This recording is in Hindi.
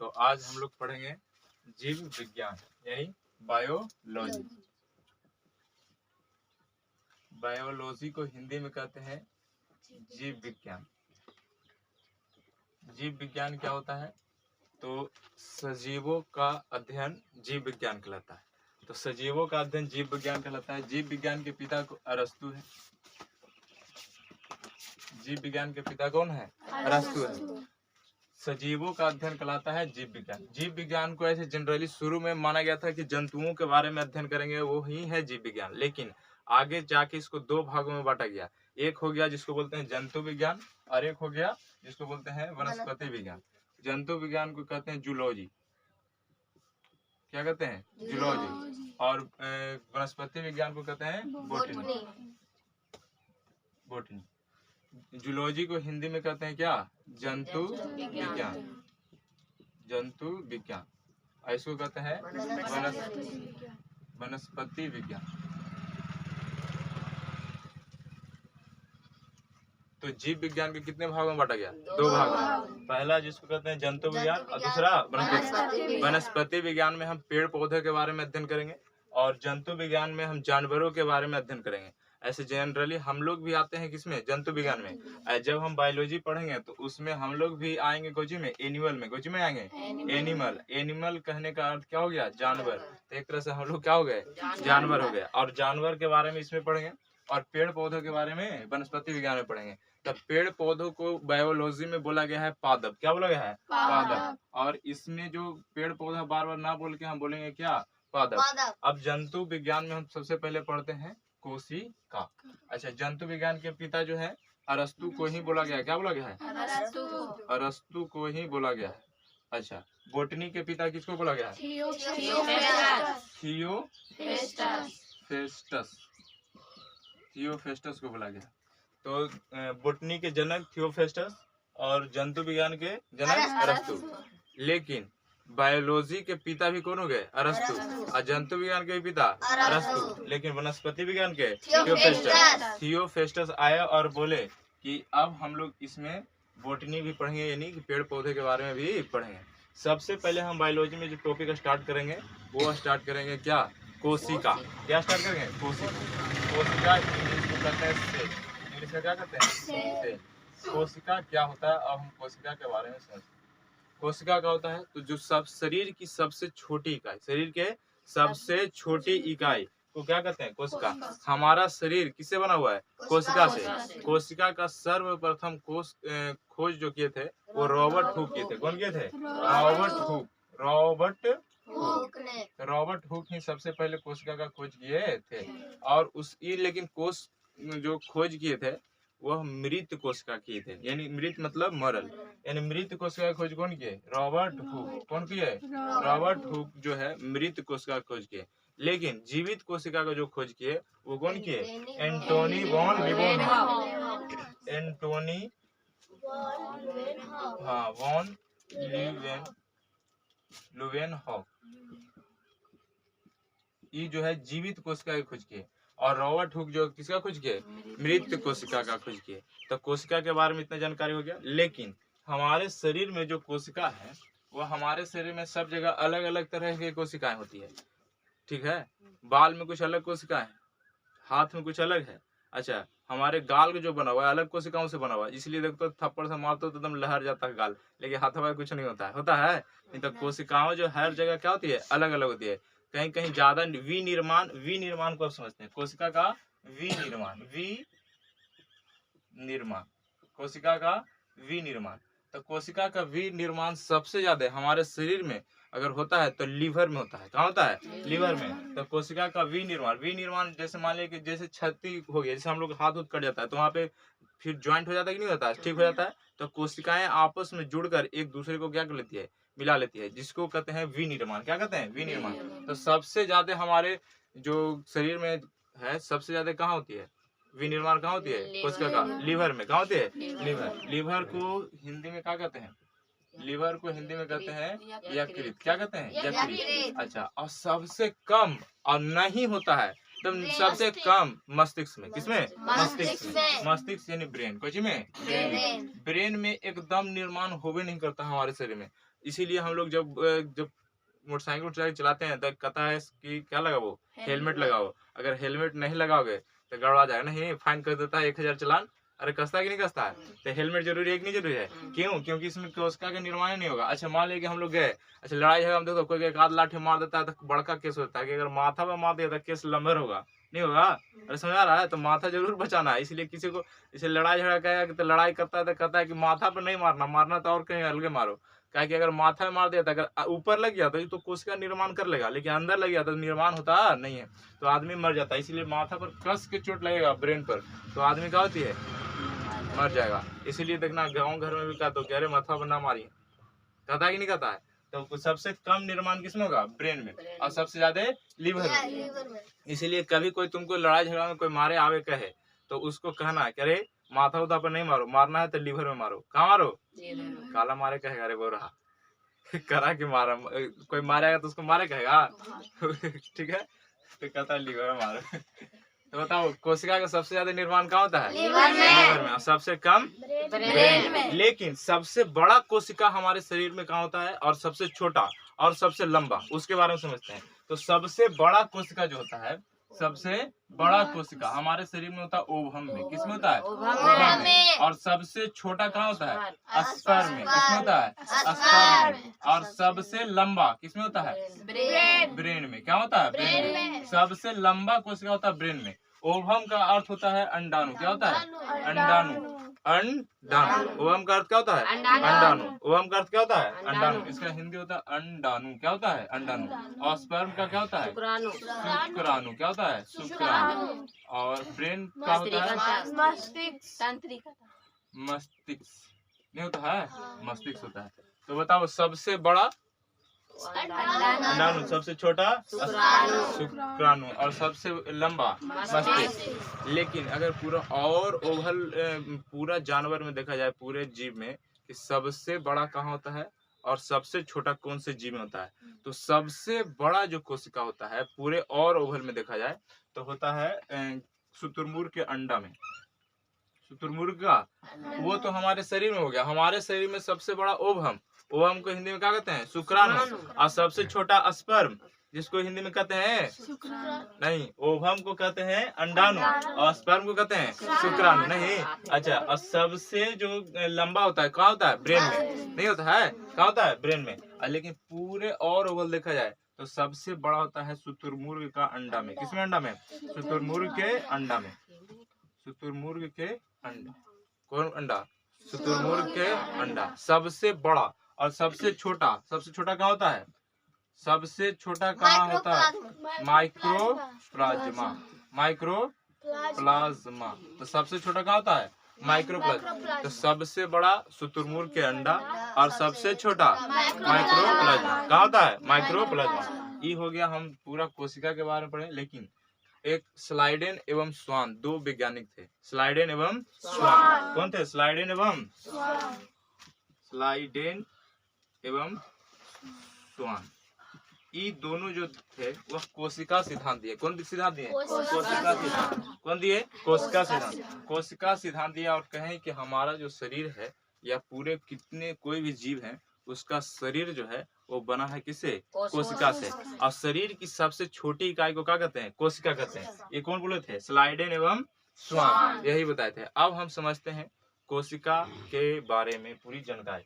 तो आज हम लोग पढ़ेंगे जीव विज्ञान यानी बायोलॉजी। बायोलॉजी को हिंदी में कहते हैं जीव विज्ञान। जीव विज्ञान क्या होता है? तो सजीवों का अध्ययन जीव विज्ञान कहलाता है। तो सजीवों का अध्ययन जीव विज्ञान कहलाता है। जीव विज्ञान के पिता को अरस्तु है। जीव विज्ञान के पिता कौन है? अरस्तु है। सजीवों का अध्ययन कहलाता है जीव विज्ञान। जीव विज्ञान को ऐसे जनरली शुरू में माना गया था कि जंतुओं के बारे में अध्ययन करेंगे, वो ही है जीव विज्ञान। लेकिन आगे जाके इसको दो भागों में बांटा गया। एक हो गया जिसको बोलते हैं जंतु विज्ञान और एक हो गया जिसको बोलते हैं वनस्पति विज्ञान। जंतु विज्ञान को कहते हैं जूलॉजी। क्या कहते हैं? जूलॉजी। और वनस्पति विज्ञान को कहते हैं बोटनी। बोटनी। जूलॉजी को हिंदी में कहते हैं क्या? जंतु विज्ञान। जंतु विज्ञान। इसको कहते हैं वनस्पति विज्ञान। तो जीव विज्ञान के कितने भागों में बांटा गया? दो भाग में। पहला जिसको कहते हैं जंतु विज्ञान और दूसरा वनस्पति। वनस्पति विज्ञान में हम पेड़ पौधे के बारे में अध्ययन करेंगे और जंतु विज्ञान में हम जानवरों के बारे में अध्ययन करेंगे। ऐसे जनरली हम लोग भी आते हैं किसमें? जंतु विज्ञान में। जब हम बायोलॉजी पढ़ेंगे तो उसमें हम लोग भी आएंगे गोजी में, एनिमल में। गोजी में आएंगे एनिमल। एनिमल कहने का अर्थ क्या हो गया? जानवर। तो एक तरह से हम लोग क्या हो गए? जानवर हो गए। और जानवर के बारे में इसमें पढ़ेंगे और पेड़ पौधों के बारे में वनस्पति विज्ञान में पढ़ेंगे। तब पेड़ पौधों को बायोलॉजी में बोला गया है पादप। क्या बोला गया है? पादप। और इसमें जो पेड़ पौधा बार बार ना बोल के हम बोलेंगे क्या? पादप। अब जंतु विज्ञान में हम सबसे पहले पढ़ते हैं कोशिका। अच्छा, जंतु विज्ञान के पिता जो है अरस्तु को ही बोला गया है। क्या बोला गया है? अरस्तु को ही बोला गया है। अच्छा, बोटनी के पिता किसको बोला गया है? थियोफेस्टस को बोला गया। तो बोटनी के जनक थियोफेस्टस और जंतु विज्ञान के जनक अरस्तु। लेकिन बायोलॉजी के पिता भी कौन हो गए? अरस्तु। और जंतु विज्ञान के पिता अरस्तु। लेकिन वनस्पति विज्ञान के थियोफेस्टस। थियोफेस्टस आया और बोले कि अब हम लोग इसमें बोटनी भी पढ़ेंगे, यानी कि पेड़ पौधे के बारे में भी पढ़ेंगे। सबसे पहले हम बायोलॉजी में जो टॉपिक स्टार्ट करेंगे वो स्टार्ट करेंगे क्या? कोशिका। क्या स्टार्ट करेंगे? कोशिका। कोशिका इंग्लिश में कहते हैं सेल। इंग्लिश में क्या कहते हैं? सेल। कोशिका क्या होता है? अब हम कोशिका के बारे में समझते हैं। कोशिका क्या होता है? तो जो सब शरीर की सबसे छोटी इकाई, शरीर के सबसे छोटी इकाई को क्या कहते हैं? कोशिका। हमारा शरीर किससे बना हुआ है? कोशिका से। कोशिका का सर्वप्रथम खोज जो किए थे वो रॉबर्ट हुक किए थे। कौन किए थे? रॉबर्ट हुक ही सबसे पहले कोशिका का खोज किए थे। और लेकिन कोश जो खोज किए थे वह मृत कोशिका किए थे, यानी मृत मतलब मरल। यानी मृत कोशिका का खोज कौन किए? Robert Hooke. कौन किए? रॉबर्ट हुक जो है मृत कोशिका खोज किए। लेकिन जीवित कोशिका का जो खोज किए वो कौन किए? Antony von Leeuwenhoek. Antony von Leeuwenhoek ये जो है जीवित कोशिका की खोज किए। और रॉबर्ट हुक जो किसका खोज किए? मृत कोशिका का खोज किए। तो कोशिका के बारे में इतना जानकारी हो गया। लेकिन हमारे शरीर में जो कोशिका है वो हमारे शरीर में सब जगह अलग अलग तरह की कोशिकाएं होती है। ठीक है? बाल में कुछ अलग कोशिकाएं, हाथ में कुछ अलग है। अच्छा, हमारे गाल जो बना हुआ है अलग कोशिकाओं से बना हुआ है, इसलिए देखो थप्पड़ से मारते तो एकदम लहर जाता है गाल, लेकिन हाथ में कुछ नहीं होता है। होता है नहीं। तो कोशिकाओं जो हर जगह क्या होती है? अलग अलग होती है। कहीं कहीं ज्यादा विनिर्माण को आप समझते हैं। कोशिका का विनिर्माण कोशिका का विनिर्माण। तो कोशिका का विनिर्माण सबसे ज्यादा हमारे शरीर में अगर होता है तो लीवर में होता है। कहाँ होता है? लीवर में। तो कोशिका का विनिर्माण जैसे मान लिया कि जैसे क्षति हो गई, जैसे हम लोग हाथ कट जाता है तो वहाँ पे फिर ज्वाइंट हो जाता है कि नहीं होता? ठीक हो जाता है। तो कोशिकाएं आपस में जुड़कर एक दूसरे को क्या कर लेती है? मिला लेती है, जिसको कहते हैं विनिर्माण। क्या कहते हैं? विनिर्माण। तो सबसे ज्यादा हमारे जो शरीर में है सबसे ज्यादा कहाँ होती है विनिर्माण? कहाँ होती है? कोशिका का लीवर में। कहाँ होती है? लीवर को हिंदी में क्या कहते हैं? लीवर को हिंदी में कहते हैं यकृत। क्या कहते हैं? यकृत। अच्छा, और सबसे कम और नहीं होता है तो सबसे कम मस्तिष्क में। किसमें? मस्तिष्क यानी ब्रेन। कुछ में ब्रेन में एकदम निर्माण होवे नहीं करता हमारे शरीर में। इसीलिए हम लोग जब मोटरसाइकिल चलाते हैं तो कहता है कि क्या लगाओ, हेलमेट लगाओ। अगर हेलमेट नहीं लगाओगे तो गड़बड़ा जाएगा, नहीं फाइन कर देता है 1000 चालान। अरे कसता है कि नहीं कसता है? तो हेलमेट जरूरी है कि नहीं जरूरी है? क्यों? क्योंकि इसमें कोशिका का निर्माण नहीं होगा। अच्छा मान लीजिए कि हम लोग गए, अच्छा लड़ाई है, हम देखो कोई एक आध लाठी मार देता है तो बड़का केस होता है कि अगर माथा में मार दिया तो केस लंबर होगा, नहीं होगा। अरे समझ आ रहा है? तो माथा जरूर बचाना है। इसलिए किसी को इसे लड़ाई झगड़ा कहेगा कि तो लड़ाई करता है तो कहता है कि माथा पर नहीं मारना, मारना तो और कहीं अलगे मारो। क्या कि अगर माथा में मार दिया तो अगर ऊपर लग गया तो कोशिका निर्माण कर लेगा, लेकिन अंदर लग गया तो निर्माण होता नहीं है, तो आदमी मर जाता है। इसलिए माथा पर कस के चोट लगेगा ब्रेन पर तो आदमी क्या होती है, मर जाएगा। इसीलिए देखना गाँव घर में भी कहते हो कि अरे माथा पर ना मारिए, कहता है कि नहीं कहता है? तो सबसे कम निर्माण किसमें होगा? ब्रेन में, और सबसे ज्यादा लीवर में। इसीलिए कभी कोई तुमको लड़ाई झगड़ा में कोई मारे आवे कहे तो उसको कहना है कि अरे माथा उथा पर नहीं मारो, मारना है तो लीवर में मारो। कहाँ मारो? काला मारे कहेगा, अरे वो रहा करा के मारा, कोई मारेगा तो उसको मारे कहेगा ठीक है, तो कहता है लीवर में मारो तो बताओ कोशिका का सबसे ज्यादा निर्माण कहाँ होता है? लीवर में, और सबसे कम ब्रेन में। लेकिन सबसे बड़ा कोशिका हमारे शरीर में कहाँ होता है, और सबसे छोटा और सबसे लंबा, उसके बारे में समझते हैं। तो सबसे बड़ा कोशिका जो होता है, सबसे बड़ा कोशिका हमारे शरीर में होता है ओवम में। किसमें होता है? ओवम में। और सबसे छोटा कहाँ होता है? अस्पर में। किसमें होता है? अस्पर में। और सबसे लंबा किसमें होता है? ब्रेन में। क्या होता है? ब्रेन में। सबसे लंबा कोशिका होता है ब्रेन में। ओवम का अर्थ होता है अंडाणु। क्या होता है? अंडाणु। अंडाणु। ओवम का अर्थ क्या होता है? अंडाणु। ओवम का अर्थ क्या होता है? अंडाणु। इसका हिंदी होता है अंडाणु। क्या होता है? अंडाणु। और स्पर्म का क्या होता है? शुक्राणु। क्या होता है? शुक्राणु। और ब्रेन का होता है मस्तिष्क। नहीं होता है? मस्तिष्क होता है। तो बताओ सबसे बड़ा अंडाणु, सबसे छोटा शुक्राणु, और सबसे लंबा मस्तिष्क। लेकिन अगर पूरा और ओवल पूरा जानवर में देखा जाए, पूरे जीव में, कि सबसे बड़ा कहाँ होता है और सबसे छोटा कौन से जीव में होता है, तो सबसे बड़ा जो कोशिका होता है पूरे और ओवल में देखा जाए तो होता है शुतुरमुर्ग के अंडा में। शुतुरमुर्ग का वो तो हमारे शरीर में हो गया। हमारे शरीर में सबसे बड़ा ओवम, ओवम को हिंदी में क्या कहते हैं? शुक्राणु। और सबसे छोटा स्पर्म, जिसको हिंदी में कहते हैं नहीं, ओवम को कहते हैं अंडाणु और स्पर्म को कहते हैं शुक्राणु। नहीं, अच्छा, और सबसे जो लंबा होता है कहाँ होता है? ब्रेन में। नहीं होता है? कहाँ होता है? ब्रेन में। लेकिन पूरे और ओवल देखा जाए तो सबसे बड़ा होता है शुतुरमुर्ग का अंडा में। किसमें? अंडा में। शुतुरमुर्ग के अंडा में। शुतुरमुर्ग के अंडा। कौन अंडा? शुतुरमुर्ग के अंडा। सबसे बड़ा और सबसे छोटा, सबसे छोटा कहाँ होता है? सबसे छोटा कहाँ होता है? माइक्रोप्लाज्मा। माइक्रोप्लाज्मा। तो सबसे छोटा कहाँ होता है? माइक्रोप्लाज्मा। तो सबसे बड़ा शुतुरमुर्ग के अंडा और सबसे छोटा माइक्रोप्लाज्मा। कहाँ होता है? माइक्रोप्लाज्मा। ये हो गया, हम पूरा कोशिका के बारे में पढ़े। लेकिन एक स्लाइडेन एवं स्वान, दो वैज्ञानिक थे। स्लाइडेन एवं स्वान कौन थे? स्लाइडेन एवं स्वान। ये दोनों जो थे वह कोशिका सिद्धांत दिए। कौन सिद्धांत दिए? कोशिका सिद्धांत। कौन दिए? कोशिका सिद्धांत। कोशिका सिद्धांत दिया और कहें कि हमारा जो शरीर है या पूरे कितने कोई भी जीव है, उसका शरीर जो है वो बना है किससे? कोशिका से। और शरीर की सबसे छोटी इकाई को क्या कहते हैं? कोशिका कहते हैं। ये कौन बोले थे? स्लाइडेन एवं स्वान, यही बताए थे। अब हम समझते हैं कोशिका के बारे में पूरी जानकारी।